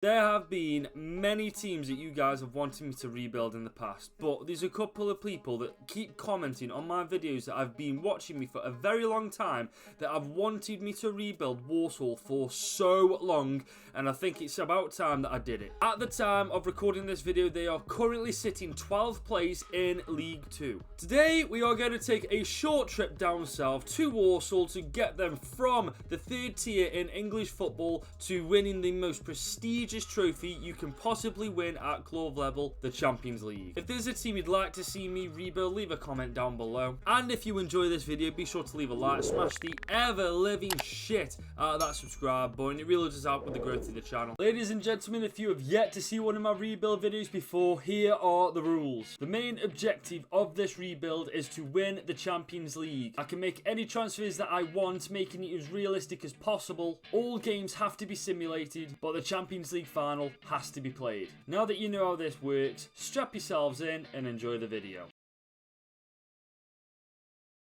There have been many teams that you guys have wanted me to rebuild in the past, but there's a couple of people that keep commenting on my videos that have been watching me for a very long time that have wanted me to rebuild Walsall for so long, and I think it's about time that I did it. At the time of recording this video, they are currently sitting 12th place in League 2. Today, we are going to take a short trip down south to Walsall to get them from the 3rd tier in English football to winning the most prestigious trophy you can possibly win at club level, the Champions League. If there's a team you'd like to see me rebuild, leave a comment down below. And if you enjoy this video, be sure to leave a like, smash the ever-living shit out of that subscribe button. It really does help with the growth of the channel. Ladies and gentlemen, if you have yet to see one of my rebuild videos before, here are the rules. The main objective of this rebuild is to win the Champions League. I can make any transfers that I want, making it as realistic as possible. All games have to be simulated, but the Champions League final has to be played. Now that you know how this works, strap yourselves in and enjoy the video.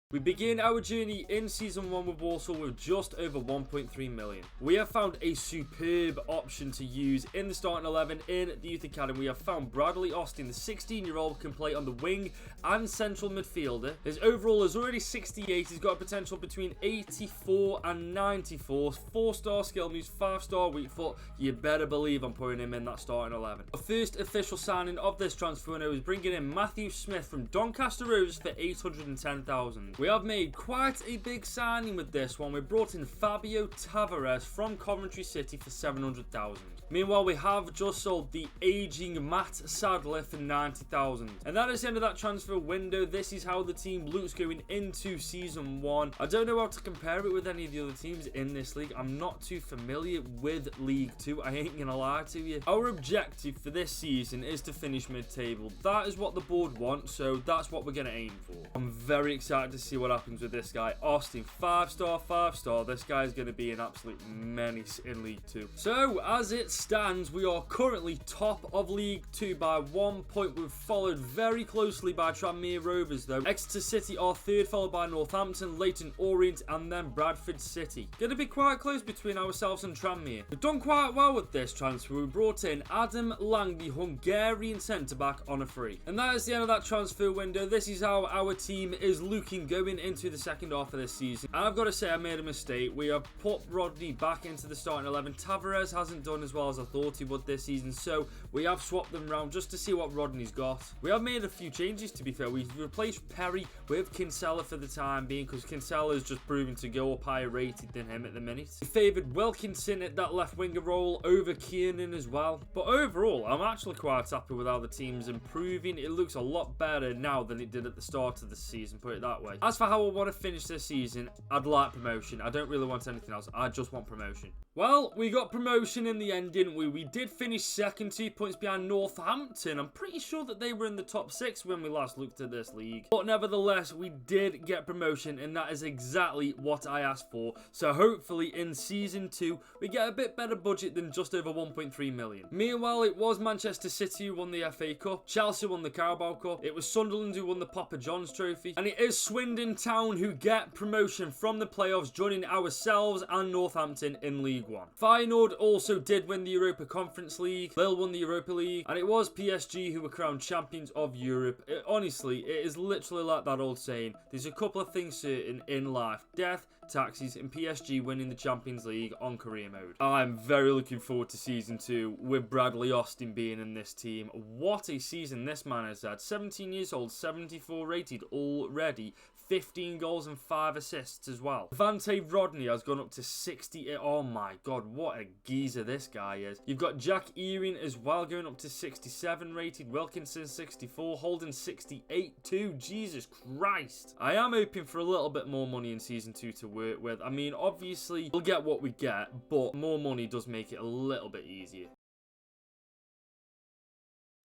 We begin our journey in Season 1 with Walsall with just over 1.3 million. We have found a superb option to use in the starting 11 in the Youth Academy. We have found Bradley Austin, the 16-year-old, can play on the wing and central midfielder. His overall is already 68. He's got a potential between 84 and 94. 4-star skill moves, 5-star weak foot. You better believe I'm putting him in that starting 11. The first official signing of this transfer window is bringing in Matthew Smith from Doncaster Rovers for 810,000. We have made quite a big signing with this one. We brought in Fabio Tavares from Coventry City for 700,000. Meanwhile, we have just sold the aging Matt Sadler for 90,000. And that is the end of that transfer window. This is how the team looks going into Season 1. I don't know how to compare it with any of the other teams in this league. I'm not too familiar with League 2. I ain't gonna lie to you. Our objective for this season is to finish mid-table. That is what the board wants, so that's what we're gonna aim for. I'm very excited to see what happens with this guy. Austin, 5-star, 5-star. This guy is going to be an absolute menace in League 2. So, as it stands, we are currently top of League 2 by 1 point. We're followed very closely by Tranmere Rovers, though. Exeter City are 3rd, followed by Northampton, Leyton Orient, and then Bradford City. Going to be quite close between ourselves and Tranmere. We've done quite well with this transfer. We brought in Adam Lang, the Hungarian centre-back, on a free. And that is the end of that transfer window. This is how our team is looking going into the second half of this season. And I've got to say, I made a mistake. We have put Rodney back into the starting 11. Tavares hasn't done as well as I thought he would this season, so we have swapped them around just to see what Rodney's got. We have made a few changes, to be fair. We've replaced Perry with Kinsella for the time being, because Kinsella is just proving to go up higher rated than him at the minute. We favoured Wilkinson at that left winger role over Kiernan as well. But overall, I'm actually quite happy with how the team's improving. It looks a lot better now than it did at the start of the season, put it that way. As for how I want to finish this season, I'd like promotion. I don't really want anything else. I just want promotion. Well, we got promotion in the end, didn't we? We did finish second, 2 points behind Northampton. I'm pretty sure that they were in the top 6 when we last looked at this league. But nevertheless, we did get promotion, and that is exactly what I asked for. So hopefully in Season 2, we get a bit better budget than just over 1.3 million. Meanwhile, it was Manchester City who won the FA Cup. Chelsea won the Carabao Cup. It was Sunderland who won the Papa John's Trophy. And it is Swindon Town who get promotion from the playoffs, joining ourselves and Northampton in League 1. Feyenoord also did win the Europa Conference League. Lille won the Europa League. And it was PSG who were crowned champions of Europe. Honestly, it is literally like that old saying. There's a couple of things certain in life. Death, taxis, and PSG winning the Champions League on career mode. I'm very looking forward to Season 2 with Bradley Austin being in this team. What a season this man has had. 17 years old, 74 rated already. 15 goals and 5 assists as well. Vante Rodney has gone up to 60. Oh my god, what a geezer this guy is. You've got Jack Earing as well going up to 67 rated. Wilkinson 64. Holden 68 too. Jesus Christ. I am hoping for a little bit more money in Season 2 to work with. I mean, obviously, we'll get what we get, but more money does make it a little bit easier.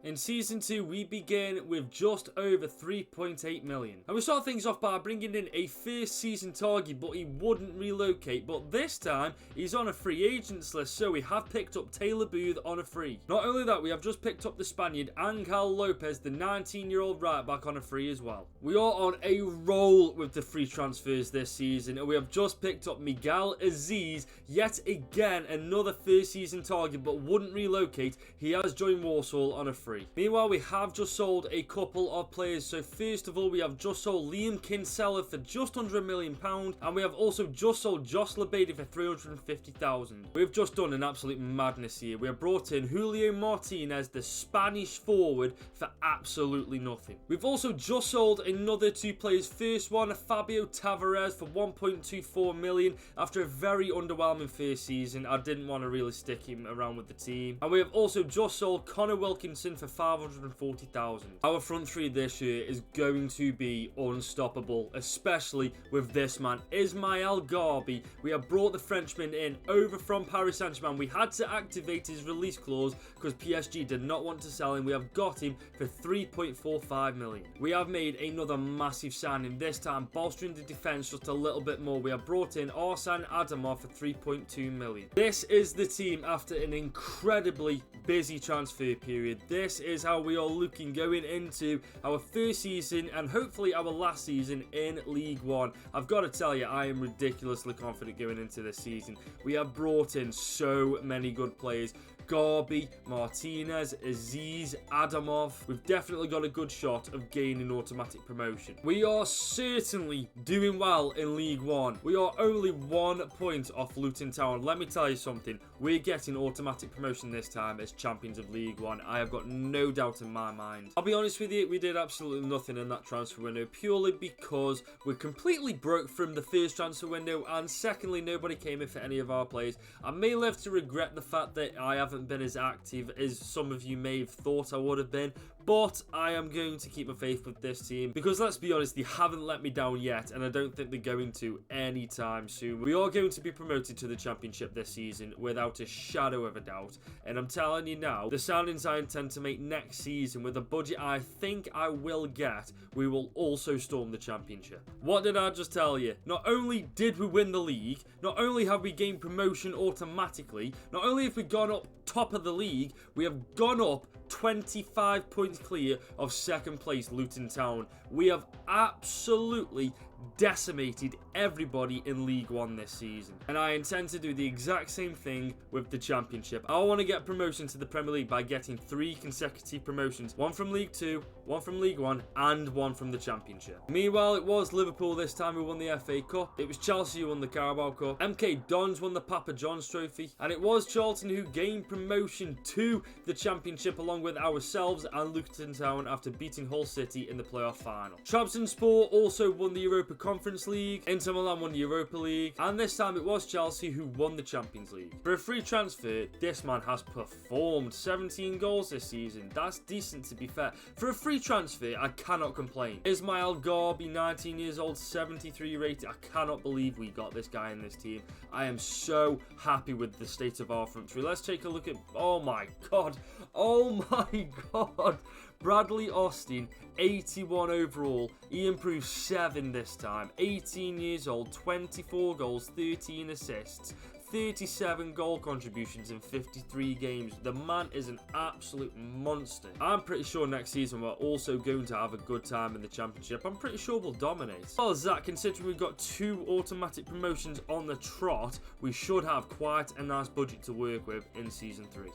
In Season 2, we begin with just over 3.8 million. And we start things off by bringing in a first season target, but he wouldn't relocate. But this time, he's on a free agents list, so we have picked up Taylor Booth on a free. Not only that, we have just picked up the Spaniard Angel Lopez, the 19-year-old right back, on a free as well. We are on a roll with the free transfers this season, and we have just picked up Miguel Aziz, yet again another first season target, but wouldn't relocate. He has joined Walsall on a free. Meanwhile, we have just sold a couple of players. So first of all, we have just sold Liam Kinsella for just under £1 million, and we have also just sold Josh Labady for 350,000. We've just done an absolute madness here. We have brought in Julio Martinez, the Spanish forward, for absolutely nothing. We've also just sold another 2 players. First one, Fabio Tavares, for 1.24 million after a very underwhelming first season. I didn't want to really stick him around with the team. And we have also just sold Connor Wilkinson for 540,000. Our front three this year is going to be unstoppable, especially with this man, Ismail Garbi. We have brought the Frenchman in over from Paris Saint-Germain. We had to activate his release clause because PSG did not want to sell him. We have got him for 3.45 million. We have made another massive signing, this time bolstering the defence just a little bit more. We have brought in Arsene Adamov for 3.2 million. This is the team after an incredibly busy transfer period. This is how we are looking going into our first season and hopefully our last season in League One. I've got to tell you, I am ridiculously confident going into this season. We have brought in so many good players. Garbi, Martinez, Aziz, Adamov. We've definitely got a good shot of gaining automatic promotion. We are certainly doing well in League One. We are only 1 point off Luton Town. Let me tell you something. We're getting automatic promotion this time as champions of League One. I have got no doubt in my mind. I'll be honest with you, we did absolutely nothing in that transfer window purely because we're completely broke from the first transfer window, and secondly, nobody came in for any of our players. I may live to regret the fact that I haven't been as active as some of you may have thought I would have been, but I am going to keep my faith with this team because, let's be honest, they haven't let me down yet, and I don't think they're going to anytime soon. We are going to be promoted to the Championship this season without a shadow of a doubt, and I'm telling you now, the signings I intend to make next season with a budget I think I will get, we will also storm the Championship. What did I just tell you? Not only did we win the league, not only have we gained promotion automatically, not only have we gone up top of the league, we have gone up 25 points clear of second place Luton Town. We have absolutely decimated everybody in League One this season, and I intend to do the exact same thing with the Championship. I want to get promotion to the Premier League by getting 3 consecutive promotions, 1 from League 2, 1 from League 1 and 1 from the Championship. Meanwhile, it was Liverpool this time who won the FA Cup, it was Chelsea who won the Carabao Cup, MK Dons won the Papa John's Trophy, and it was Charlton who gained promotion to the Championship along with ourselves and Luton Town after beating Hull City in the playoff final. Trabzonspor also won the Europa Conference League, Inter Milan won the Europa League, and this time it was Chelsea who won the Champions League. For a free transfer, this man has performed. 17 goals this season. That's decent, to be fair. For a free transfer, I cannot complain. Ismail Garbi, 19 years old, 73 rated. I cannot believe we got this guy in this team. I am so happy with the state of our front three. Let's take a look at... Oh my god. Oh my god. Bradley Austin, 81 overall. He improved 7 this time. 18 years old, 24 goals, 13 assists, 37 goal contributions in 53 games. The man is an absolute monster. I'm pretty sure next season we're also going to have a good time in the Championship. I'm pretty sure we'll dominate. As well as that, considering we've got 2 automatic promotions on the trot, we should have quite a nice budget to work with in Season 3.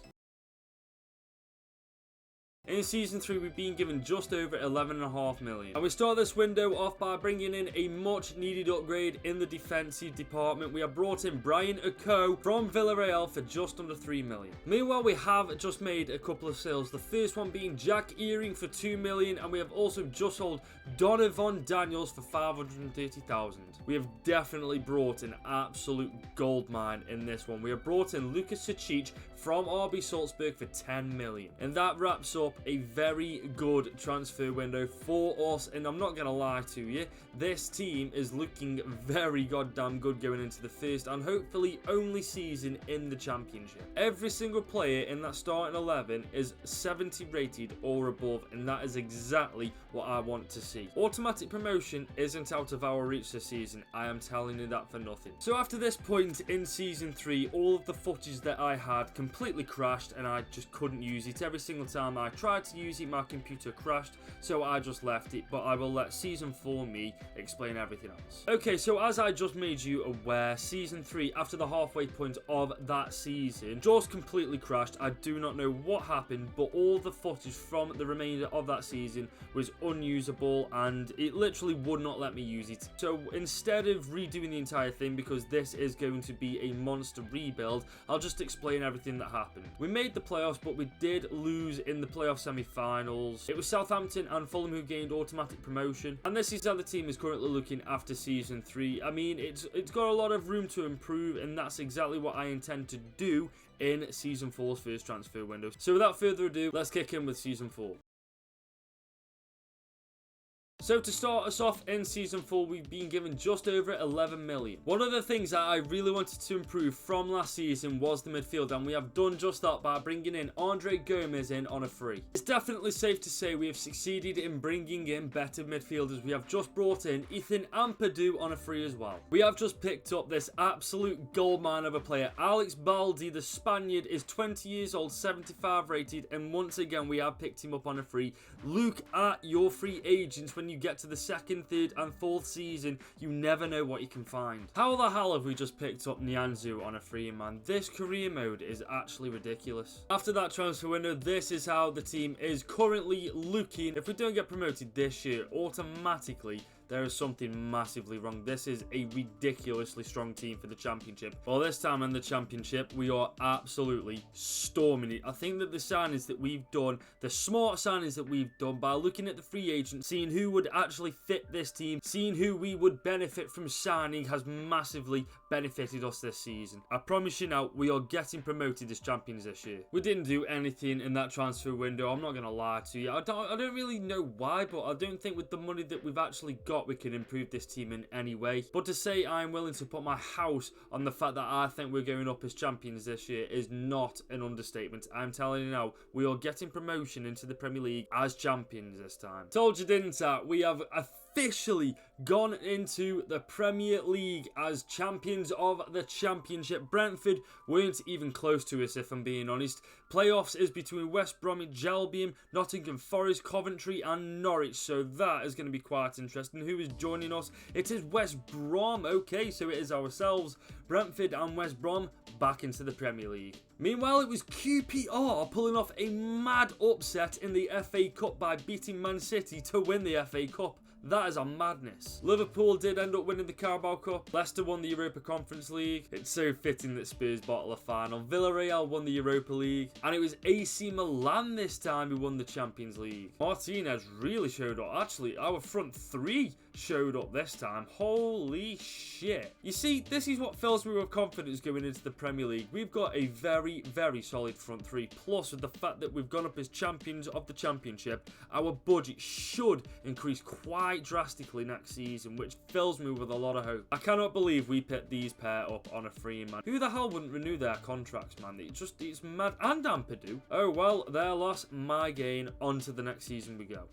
In Season 3, we've been given just over 11.5 million. And we start this window off by bringing in a much needed upgrade in the defensive department. We have brought in Brian Oko from Villarreal for just under 3 million. Meanwhile, we have just made a couple of sales. The first one being Jack Earing for 2 million, and we have also just sold Donovan Daniels for 530,000. We have definitely brought an absolute goldmine in this one. We have brought in Lucas Sacic from RB Salzburg for 10 million. And that wraps up up a very good transfer window for us, and I'm not going to lie to you, this team is looking very goddamn good going into the first and hopefully only season in the championship. Every single player in that starting 11 is 70 rated or above, and that is exactly what I want to see. Automatic promotion isn't out of our reach this season, I am telling you that for nothing. So after this point in season 3, all of the footage that I had completely crashed and I just couldn't use it. Every single time I tried to use it, my computer crashed, so I just left it, but I will let season 4 me explain everything else. Okay, so as I just made you aware, season 3, after the halfway point of that season, just completely crashed. I do not know what happened, but all the footage from the remainder of that season was unusable and it literally would not let me use it. So instead of redoing the entire thing, because this is going to be a monster rebuild, I'll just explain everything that happened. We made the playoffs, but we did lose in the playoff semi-finals. It was Southampton and Fulham who gained automatic promotion, and this is how the team is currently looking after season 3. I mean, it's got a lot of room to improve, and that's exactly what I intend to do in season 4's first transfer window. So without further ado, let's kick in with season 4. So to start us off in season 4, we've been given just over 11 million. One of the things that I really wanted to improve from last season was the midfield, and we have done just that by bringing in Andre Gomez in on a free. It's definitely safe to say we have succeeded in bringing in better midfielders. We have just brought in Ethan Ampadu on a free as well. We have just picked up this absolute goldmine of a player. Alex Baldi, the Spaniard, is 20 years old, 75 rated, and once again we have picked him up on a free. Look at your free agents. When you get to the 2nd, 3rd and 4th season, you never know what you can find. How the hell have we just picked up Nyanzu on a free, man? This career mode is actually ridiculous. After that transfer window, this is how the team is currently looking. If we don't get promoted this year, automatically there is something massively wrong. This is a ridiculously strong team for the championship. Well, this time in the championship, we are absolutely storming it. I think that the signings that we've done, the smart signings that we've done by looking at the free agents, seeing who would actually fit this team, seeing who we would benefit from signing, has massively benefited us this season. I promise you now, we are getting promoted as champions this year. We didn't do anything in that transfer window, I'm not going to lie to you. I don't really know why, but I don't think with the money that we've actually got, we can improve this team in any way. But to say I'm willing to put my house on the fact that I think we're going up as champions this year is not an understatement. I'm telling you now, we are getting promotion into the Premier League as champions this time. Told you, didn't I? We have officially gone into the Premier League as champions of the championship. Brentford weren't even close to us, if I'm being honest. Playoffs is between West Bromwich Albion, Nottingham Forest, Coventry and Norwich, so that is going to be quite interesting. Who is joining us? It is West Brom. Okay, so it is ourselves, Brentford and West Brom, back into the Premier League. Meanwhile, it was QPR pulling off a mad upset in the FA Cup by beating Man City to win the FA Cup. That is a madness. Liverpool did end up winning the Carabao Cup. Leicester won the Europa Conference League. It's so fitting that Spurs bottle a final. Villarreal won the Europa League. And it was AC Milan this time who won the Champions League. Martinez really showed up. Actually, our front three showed up this time. Holy shit. You see, this is what fills me with confidence going into the Premier League. We've got a very, very solid front three. Plus, with the fact that we've gone up as champions of the championship, our budget should increase quite drastically next season, which fills me with a lot of hope. I cannot believe we picked these pair up on a free, man. Who the hell wouldn't renew their contracts, man? It's mad. And Ampadu. Oh, well, their loss, my gain. On to the next season we go.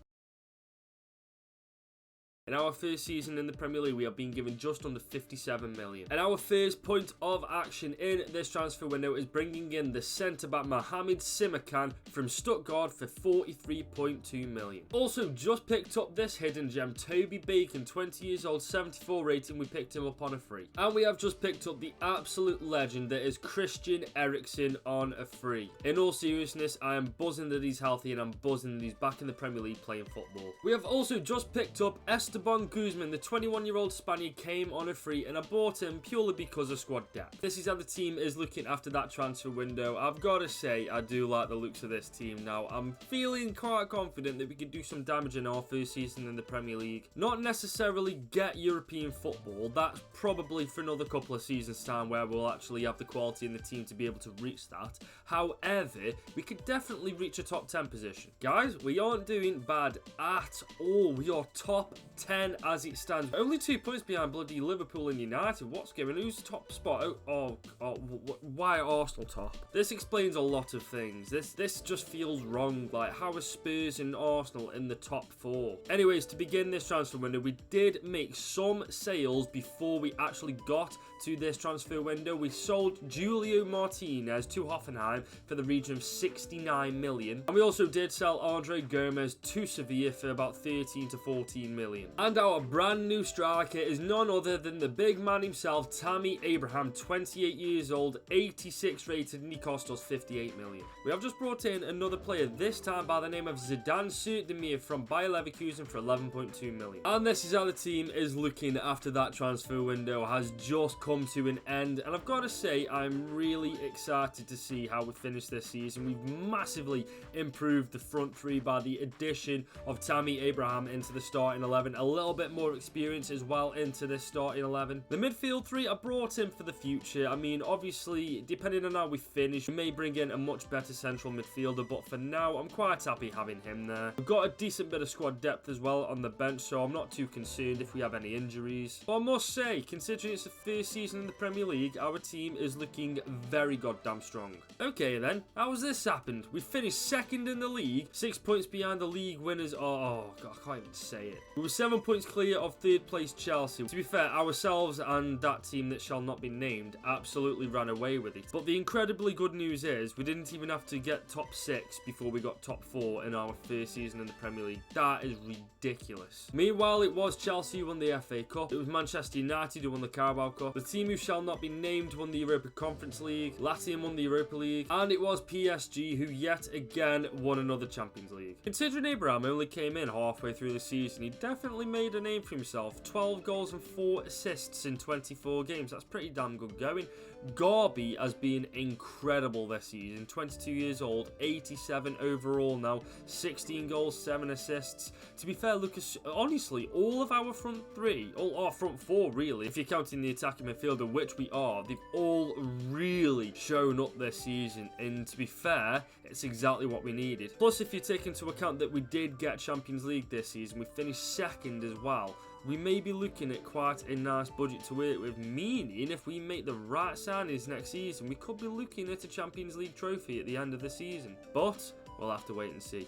In our first season in the Premier League, we have been given just under 57 million. And our first point of action in this transfer window is bringing in the centre-back Mohamed Simakan from Stuttgart for 43.2 million. Also, just picked up this hidden gem, Toby Bacon, 20 years old, 74 rating. We picked him up on a free. And we have just picked up the absolute legend that is Christian Eriksen on a free. In all seriousness, I am buzzing that he's healthy and I'm buzzing that he's back in the Premier League playing football. We have also just picked up Esteban Esteban Guzman, the 21-year-old Spaniard, came on a free and I bought him purely because of squad depth. This is how the team is looking after that transfer window. I've got to say, I do like the looks of this team now. I'm feeling quite confident that we can do some damage in our first season in the Premier League. Not necessarily get European football, that's probably for another couple of seasons time where we'll actually have the quality in the team to be able to reach that. However, we could definitely reach a top 10 position. Guys, we aren't doing bad at all. We are top 10 as it stands. Only 2 points behind bloody Liverpool and United. What's going on? Who's top spot? Why Arsenal top? This explains a lot of things. This just feels wrong. Like, how are Spurs and Arsenal in the top 4? Anyways, to begin this transfer window, we did make some sales before we actually got to this transfer window. We sold Julio Martinez to Hoffenheim for the region of 69 million. And we also did sell Andre Gomez to Sevilla for about 13 to 14 million. And our brand new striker is none other than the big man himself, Tammy Abraham, 28 years old, 86 rated, and he cost us 58 million. We have just brought in another player, this time by the name of Zidane Demir from Bayer Leverkusen for 11.2 million. And this is how the team is looking after that transfer window has just come to an end. And I've got to say, I'm really excited to see how we finish this season. We've massively improved the front three by the addition of Tammy Abraham into the starting 11. A little bit more experience as well into this starting 11. The midfield three, I brought in for the future. I mean, obviously, depending on how we finish, we may bring in a much better central midfielder, but for now, I'm quite happy having him there. We've got a decent bit of squad depth as well on the bench, so I'm not too concerned if we have any injuries. But I must say, considering it's the first season in the Premier League, our team is looking very goddamn strong. Okay then, how has this happened? We finished second in the league, 6 points behind the league winners. Oh God, I can't even say it. We were 7 points clear of third place Chelsea. To be fair, ourselves and that team that shall not be named absolutely ran away with it. But the incredibly good news is we didn't even have to get top 6 before we got top 4 in our first season in the Premier League. That is ridiculous. Meanwhile, it was Chelsea who won the FA Cup. It was Manchester United who won the Carabao Cup. The team who shall not be named won the Europa Conference League. Latium won the Europa League. And it was PSG who yet again won another Champions League. Considering Abraham only came in halfway through the season, he definitely made a name for himself. 12 goals and 4 assists in 24 games. That's pretty damn good going. Garby has been incredible this season. 22 years old, 87 overall now, 16 goals, 7 assists. To be fair, Lucas, honestly, all of our front three, all our front four really, if you're counting the attacking midfielder, which we are, they've all really shown up this season. And to be fair, it's exactly what we needed. Plus, if you take into account that we did get Champions League this season, we finished second as well. We may be looking at quite a nice budget to work with, meaning if we make the right signings next season, we could be looking at a Champions League trophy at the end of the season. But we'll have to wait and see.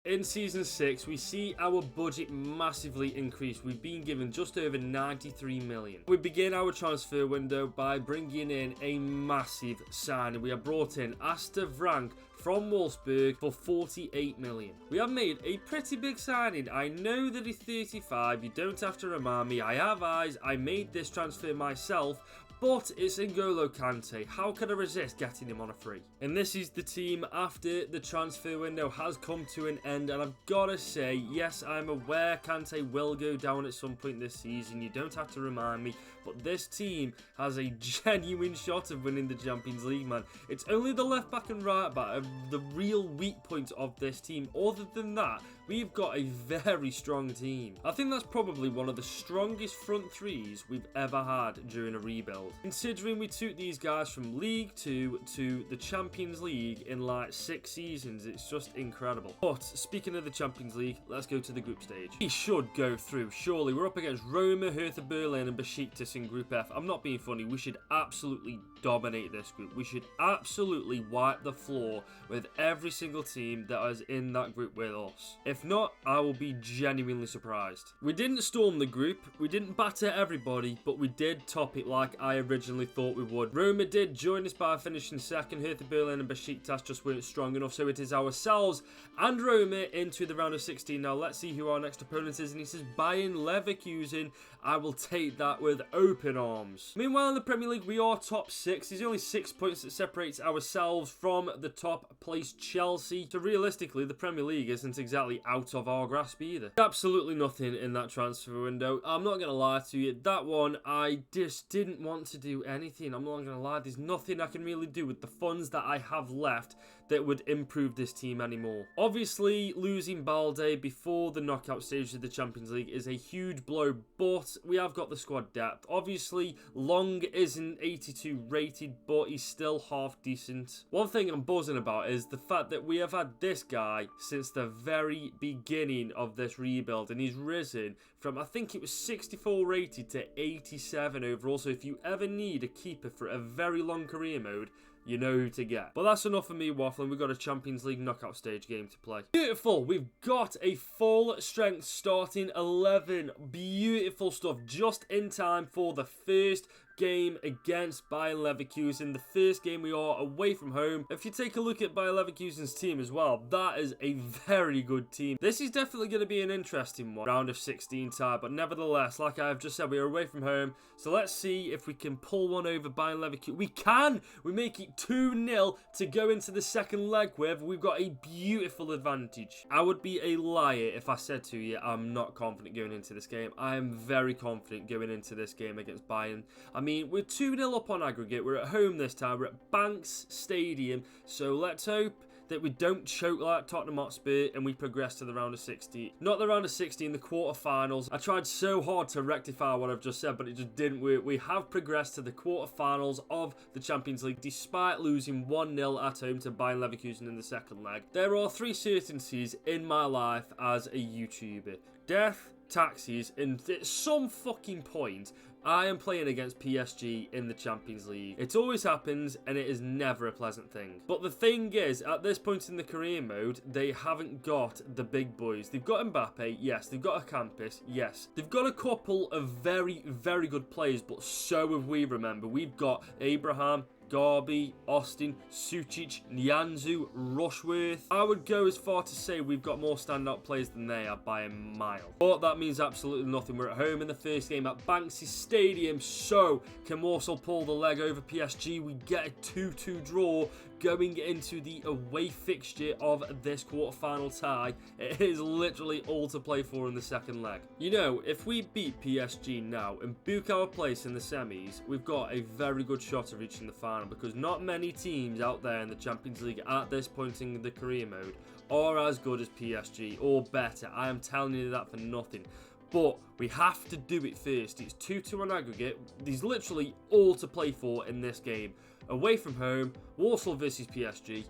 In Season 6, we see our budget massively increase. We've been given just over 93 million. We begin our transfer window by bringing in a massive signing. We have brought in Asta Vrank from Wolfsburg for 48 million. We have made a pretty big signing. I know that he's 35, you don't have to remind me, I have eyes, I made this transfer myself, but it's N'Golo Kante. How could I resist getting him on a free? And this is the team after the transfer window has come to an end. And I've got to say, yes, I'm aware Kante will go down at some point this season. You don't have to remind me. But this team has a genuine shot of winning the Champions League, man. It's only the left back and right back of the real weak point of this team. Other than that, we've got a very strong team. I think that's probably one of the strongest front threes we've ever had during a rebuild. Considering we took these guys from League 2 to the Champions League in like 6 seasons, it's just incredible. But speaking of the Champions League, let's go to the group stage. We should go through, surely. We're up against Roma, Hertha Berlin and Besiktas in Group F. I'm not being funny, we should absolutely dominate this group. We should absolutely wipe the floor with every single team that is in that group with us. If not, I will be genuinely surprised. We didn't storm the group, we didn't batter everybody, but we did top it like I originally thought we would. Roma did join us by finishing second. Hertha Berlin and Besiktas just weren't strong enough, so it is ourselves and Roma into the round of 16. Now let's see who our next opponent is, and he says Bayern Leverkusen. I will take that with open arms. Meanwhile, in the Premier League, we are top 6. There's only 6 points that separates ourselves from the top place Chelsea. So realistically, the Premier League isn't exactly out of our grasp either. Absolutely nothing in that transfer window. I'm not going to lie to you. That one, I just didn't want to do anything. I'm not going to lie. There's nothing I can really do with the funds that I have left that would improve this team anymore. Obviously, losing Balde before the knockout stage of the Champions League is a huge blow, but we have got the squad depth. Obviously, Long isn't 82 rated, but he's still half decent. One thing I'm buzzing about is the fact that we have had this guy since the very beginning of this rebuild, and he's risen from, I think it was 64 rated to 87 overall. So if you ever need a keeper for a very long career mode, you know who to get. But that's enough of me waffling. We've got a Champions League knockout stage game to play. Beautiful. We've got a full strength starting 11. Beautiful stuff. Just in time for the first game against Bayer Leverkusen. The first game we are away from home. If you take a look at Bayer Leverkusen's team as well, that is a very good team. This is definitely going to be an interesting one. Round of 16 tie, but nevertheless, like I've just said, we are away from home. So let's see if we can pull one over Bayer Leverkusen. We can! We make it 2-0 to go into the second leg with. We've got a beautiful advantage. I would be a liar if I said to you I'm not confident going into this game. I am very confident going into this game against Bayern. I mean, we're 2-0 up on aggregate. We're at home this time. We're at Banks Stadium. So let's hope that we don't choke like Tottenham Hotspur and we progress to the round of 16. Not the round of 16, the quarterfinals. I tried so hard to rectify what I've just said, but it just didn't work. We have progressed to the quarterfinals of the Champions League despite losing 1-0 at home to Bayer Leverkusen in the second leg. There are 3 certainties in my life as a YouTuber. Death, taxis, and at some fucking point, I am playing against PSG in the Champions League. It always happens, and it is never a pleasant thing. But the thing is, at this point in the career mode, they haven't got the big boys. They've got Mbappe, yes. They've got a Campus, yes. They've got a couple of very, very good players, but so have we, remember. We've got Abraham, Garby, Austin, Sucic, Nianzou, Rushworth. I would go as far to say we've got more standout players than they are by a mile. But that means absolutely nothing. We're at home in the first game at Banksy Stadium. So, can Walsall pull the leg over PSG? We get a 2-2 draw going into the away fixture of this quarterfinal tie. It is literally all to play for in the second leg. You know, if we beat PSG now and book our place in the semis, we've got a very good shot of reaching the final, because not many teams out there in the Champions League at this point in the career mode are as good as PSG or better. I am telling you that for nothing. But we have to do it first. It's 2-2 on aggregate. There's literally all to play for in this game. Away from home, Walsall versus PSG.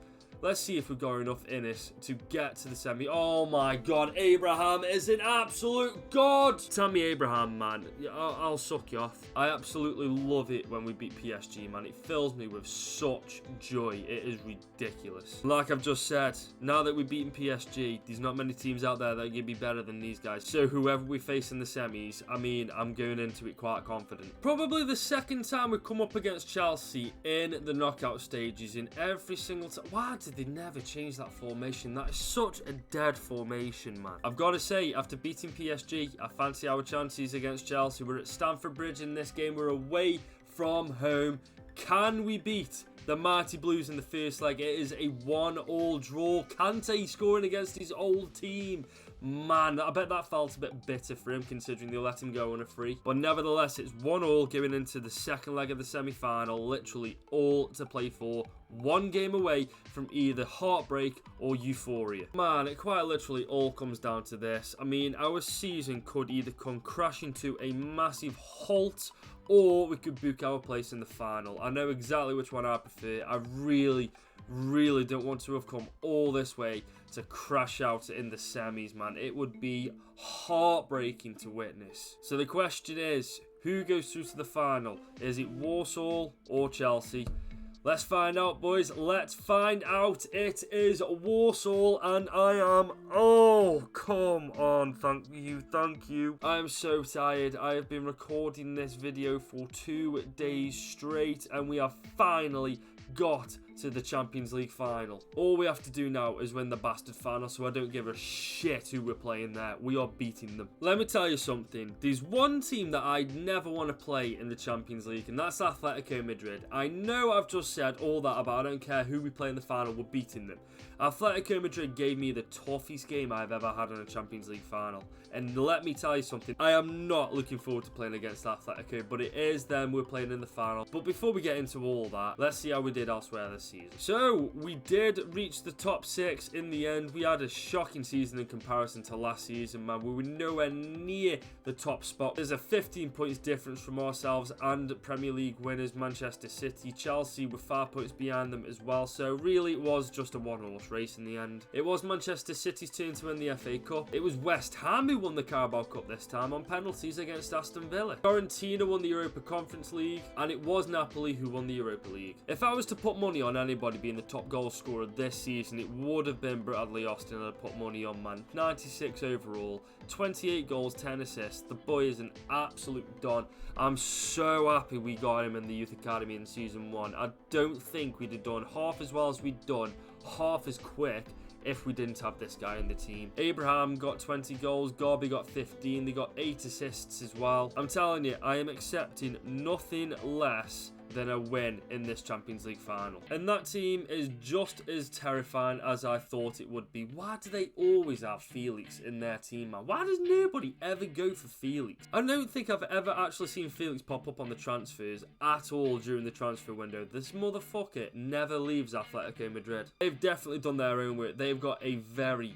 Let's see if we've got enough in us to get to the semi. Oh my god, Abraham is an absolute god! Tammy Abraham, man, I'll suck you off. I absolutely love it when we beat PSG, man. It fills me with such joy. It is ridiculous. Like I've just said, now that we've beaten PSG, there's not many teams out there that are going to be better than these guys. So whoever we face in the semis, I mean, I'm going into it quite confident. Probably the second time we come up against Chelsea in the knockout stages, in every single time. Why did they never change that formation? That is such a dead formation, man. I've got to say, after beating PSG, I fancy our chances against Chelsea. We're at Stamford Bridge in this game. We're away from home. Can we beat the Mighty Blues in the first leg? It is a 1-1 draw. Kante scoring against his old team. Man, I bet that felt a bit bitter for him, considering they let him go on a free. But nevertheless, it's 1-1 going into the second leg of the semi-final. Literally all to play for. One game away from either heartbreak or euphoria. Man, it quite literally all comes down to this. I mean, our season could either come crashing to a massive halt, or we could book our place in the final. I know exactly which one I prefer. I really don't want to have come all this way to crash out in the semis, man. It would be heartbreaking to witness. So the question is, who goes through to the final? Is it Walsall or Chelsea? Let's find out, boys. Let's find out. It is Walsall, and I am... Oh, come on. Thank you. I am so tired. I have been recording this video for 2 days straight, and we have finally got to the Champions League final. All we have to do now is win the bastard final, so I don't give a shit who we're playing there. We are beating them. Let me tell you something. There's one team that I'd never want to play in the Champions League, and that's Atletico Madrid. I know I've just said all that about I don't care who we play in the final, we're beating them. Atletico Madrid gave me the toughest game I've ever had in a Champions League final. And let me tell you something, I am not looking forward to playing against Atletico, but it is them we're playing in the final. But before we get into all that, let's see how we did elsewhere this season. So, we did reach the top 6 in the end. We had a shocking season in comparison to last season, man. We were nowhere near the top spot. There's a 15 points difference from ourselves and Premier League winners Manchester City. Chelsea were 5 points behind them as well. So, really, it was just a one-horse race in the end. It was Manchester City's turn to win the FA Cup. It was West Ham who won the Carabao Cup this time on penalties against Aston Villa. Fiorentina won the Europa Conference League, and it was Napoli who won the Europa League. If I was to put money on anybody being the top goal scorer this season, it would have been Bradley Austin, and I'd put money on, man. 96 overall, 28 goals, 10 assists. The boy is an absolute don. I'm so happy we got him in the Youth Academy in Season 1. I don't think we'd have done half as well as we'd done, half as quick, if we didn't have this guy in the team. Abraham got 20 goals, Garby got 15, they got 8 assists as well. I'm telling you, I am accepting nothing less than a win in this Champions League final. And that team is just as terrifying as I thought it would be. Why do they always have Felix in their team, man? Why does nobody ever go for Felix? I don't think I've ever actually seen Felix pop up on the transfers at all during the transfer window. This motherfucker never leaves Atletico Madrid. They've definitely done their own work. They've got a very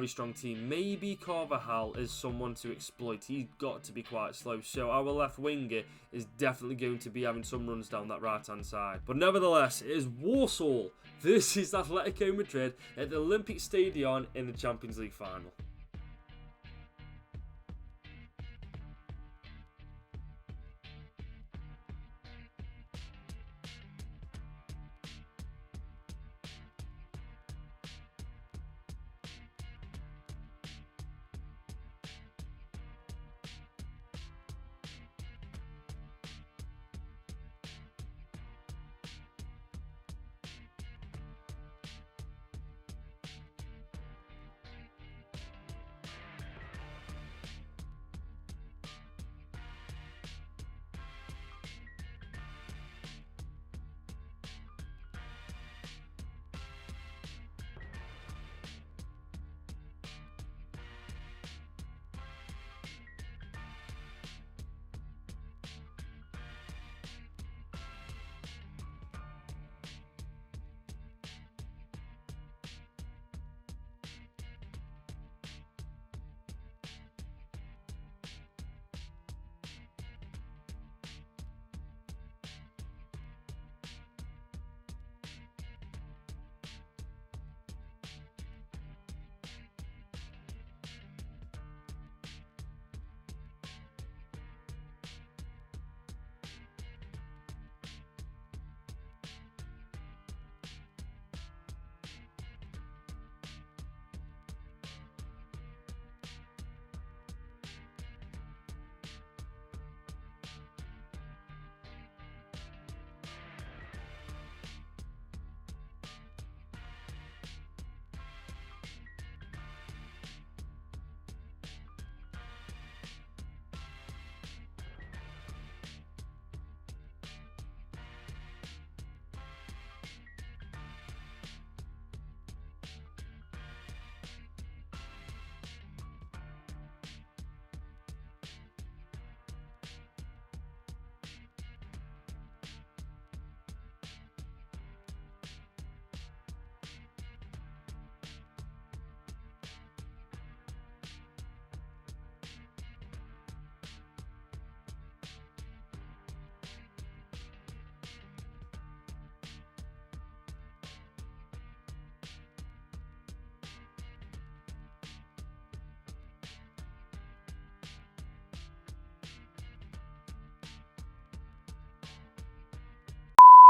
strong team. Maybe Carvajal is someone to exploit. He's got to be quite slow. So our left winger is definitely going to be having some runs down that right hand side. But nevertheless, it is Walsall versus Atletico Madrid at the Olympic Stadium in the Champions League final.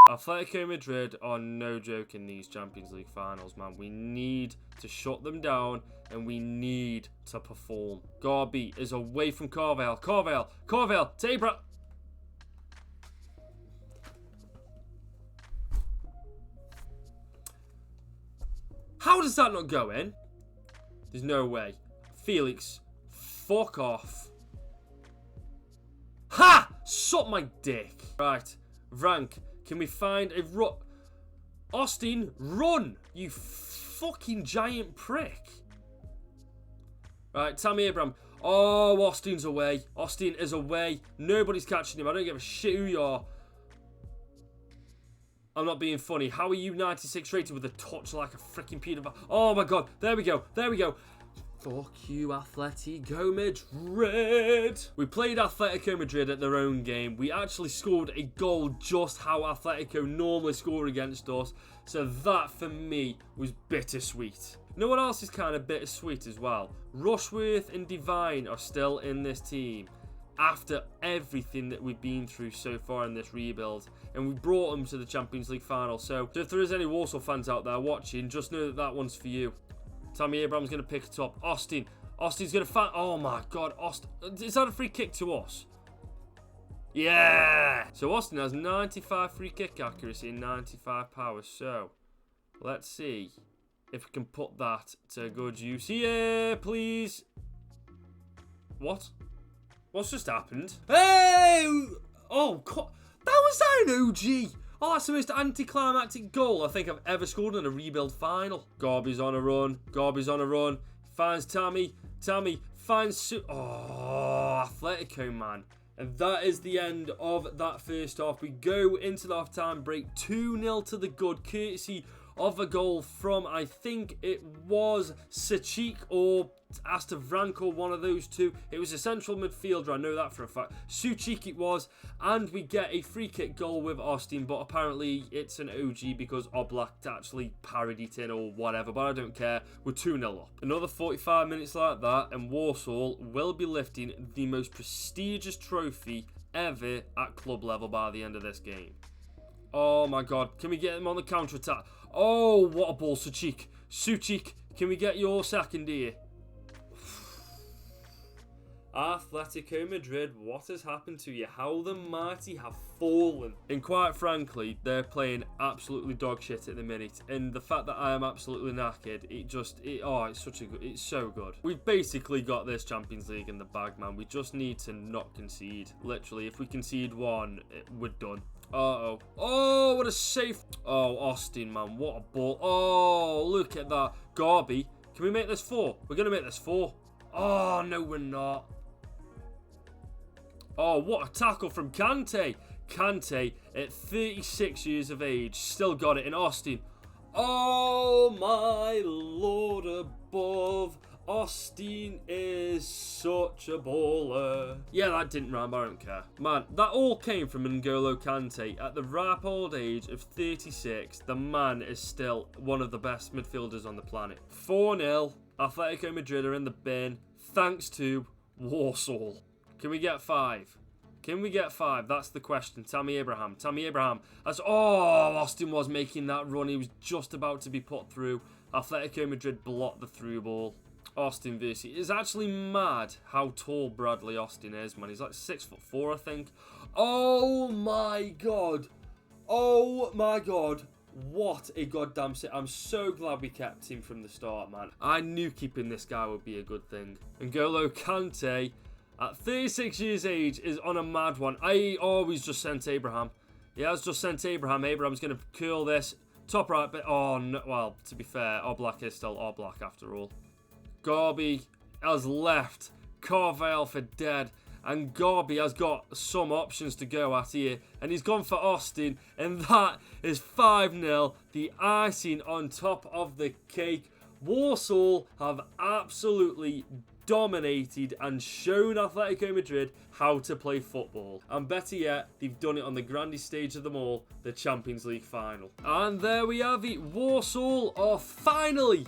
Atletico Madrid are no joke in these Champions League finals, man. We need to shut them down and we need to perform. Garby is away from Carvajal. Carvajal, Tabra. How does that not go in? There's no way. Felix, fuck off. Ha! Suck my dick. Right, Rank, can we find a Austin, run! You fucking giant prick. Right, Tammy Abraham. Oh, Austin's away. Austin is away. Nobody's catching him. I don't give a shit who you are. I'm not being funny. How are you 96 rated with a touch like a freaking peanut butter? Oh my god. There we go. There we go. Fuck you, Atletico Madrid. We played Atletico Madrid at their own game. We actually scored a goal just how Atletico normally score against us. So that, for me, was bittersweet. You know what else is kind of bittersweet as well? Rushworth and Divine are still in this team after everything that we've been through so far in this rebuild. And we brought them to the Champions League final. So if there is any Walsall fans out there watching, just know that that one's for you. Tammy Abraham's going to pick it up. Austin's going to find... Oh my god, Austin. Is that a free kick to us? Yeah! So Austin has 95 free kick accuracy and 95 power. So let's see if we can put that to good use. Yeah, please. What? What's just happened? Hey! Oh, that was an OG. Oh, that's the most anticlimactic goal I think I've ever scored in a rebuild final. Garby's on a run. Garby's on a run. Finds Tammy. Tammy finds... Oh, Atletico, man. And that is the end of that first half. We go into the half-time break. 2-0 to the good, courtesy of a goal from, I think it was Sachik or Astavranko, one of those two. It was a central midfielder, I know that for a fact. Suchik it was, and we get a free kick goal with Austin, but apparently it's an OG because Oblak actually parodied it in or whatever, but I don't care. We're 2-0 up. Another 45 minutes like that, and Walsall will be lifting the most prestigious trophy ever at club level by the end of this game. Oh my god, can we get him on the counter-attack? Oh, what a ball, Suchik. Suchik, can we get your second here? Atletico Madrid, what has happened to you? How the mighty have fallen. And quite frankly, they're playing absolutely dog shit at the minute. And the fact that I am absolutely knackered, it's so good. We've basically got this Champions League in the bag, man. We just need to not concede. Literally, if we concede one, we're done. Uh-oh. Oh, what a safe... Oh, Austin, man. What a ball. Oh, look at that. Garby, can we make this 4? We're going to make this 4. Oh, no, we're not. Oh, what a tackle from Kante. Kante, at 36 years of age, still got it in Austin. Oh, my Lord above. Austin is such a baller. Yeah, that didn't rhyme, I don't care. Man, that all came from N'Golo Kante. At the ripe old age of 36, the man is still one of the best midfielders on the planet. 4-0. Atletico Madrid are in the bin, thanks to Walsall. Can we get 5? Can we get 5? That's the question. Tammy Abraham. Tammy Abraham. Austin was making that run. He was just about to be put through. Atletico Madrid blocked the through ball. Austin versus... It's actually mad how tall Bradley Austin is, man. He's like 6'4", I think. Oh my god. Oh my god. What a goddamn sit. I'm so glad we kept him from the start, man. I knew keeping this guy would be a good thing. N'Golo Kante, at 36 years age, is on a mad one. He's just sent Abraham. He has just sent Abraham. Abraham's going to curl this. Top right, but oh, no, well, to be fair, Oblak is still Oblak after all. Garby has left. Carvale for dead. And Garby has got some options to go at here. And he's gone for Austin. And that is 5-0. The icing on top of the cake. Walsall have absolutely dominated and shown Atletico Madrid how to play football. And better yet, they've done it on the grandest stage of them all, the Champions League final. And there we have it. Walsall are finally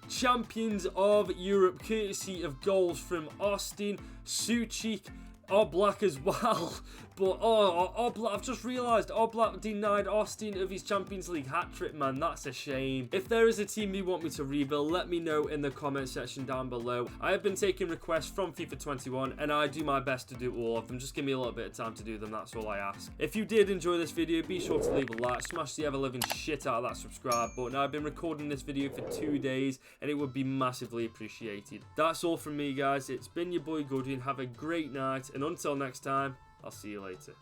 champions of Europe, courtesy of goals from Austin, Suchik, Oblak as well. But, oh, Oblak, I've just realised Oblak denied Austin of his Champions League hat-trick, man. That's a shame. If there is a team you want me to rebuild, let me know in the comment section down below. I have been taking requests from FIFA 21, and I do my best to do all of them. Just give me a little bit of time to do them, that's all I ask. If you did enjoy this video, be sure to leave a like, smash the ever-living shit out of that subscribe button. I've been recording this video for 2 days, and it would be massively appreciated. That's all from me, guys. It's been your boy Goody, and have a great night, and until next time, I'll see you later.